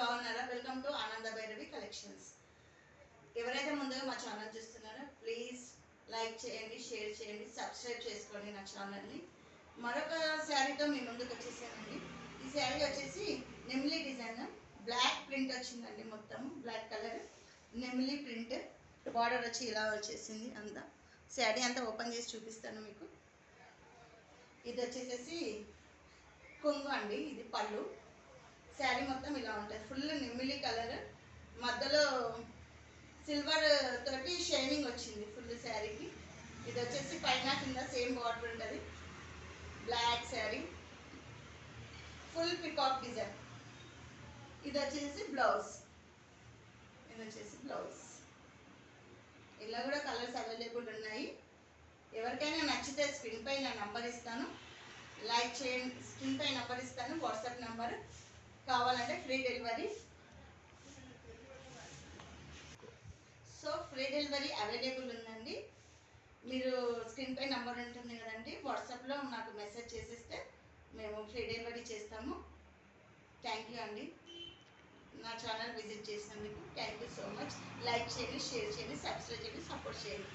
బాగున్నారా? Welcome to ఆనంద Bhairavi collections. ఎవరైతే ముందుగా మా ఛానల్ చూస్తున్నారో ప్లీజ్ లైక్ చేయండి, షేర్ చేయండి, సబ్స్క్రైబ్ చేసుకోండి నా ఛానల్ని. మరొక శారీతో మీ ముందుకు వచ్చేసానండి. ఈ శారీ వచ్చేసి నెమిలీ డిజైన్, బ్లాక్ ప్రింట్ వచ్చిందండి. మొత్తం బ్లాక్ కలర్ నెమిలీ ప్రింట్, బార్డర్ వచ్చి ఇలా వచ్చేసింది. అంతా శారీ అంతా ఓపెన్ చేసి చూపిస్తాను మీకు. ఇది వచ్చేసేసి కొంగు అండి, ఇది పళ్ళు. శారీ మొత్తం ఇలా ఉంటుంది, ఫుల్ నెమిలీ కలర్, మధ్యలో సిల్వర్ తోటి షైనింగ్ వచ్చింది ఫుల్ శారీకి. ఇది వచ్చేసి పైన కింద సేమ్ బార్డర్ ఉంటుంది. Black sari, full peacock design. ఇది వచ్చేసి బ్లౌజ్, ఇది వచ్చేసి బ్లౌజ్. ఇలా కూడా కలర్స్ అవైలబుల్ ఉన్నాయి. ఎవరికైనా నచ్చితే స్క్రీన్ పై నా నంబర్ ఇస్తాను, లైక్ చేయండి. స్క్రీన్ పై నంబర్ ఇస్తాను, వాట్సాప్ నంబర్. కావాలంటే free delivery. So free delivery available ఉందండి. మీరు స్క్రీన్ పై నంబర్ ఉంటుంది కదండి, వాట్సాప్లో నాకు మెసేజ్ చేసిస్తే మేము ఫ్రీ డెలివరీ చేస్తాము. థ్యాంక్ యూ అండి, నా ఛానల్ విజిట్ చేసినందుకు thank you so much. Like చేయండి, షేర్ చేయండి, సబ్స్క్రైబ్ చేయండి, సపోర్ట్ చేయండి.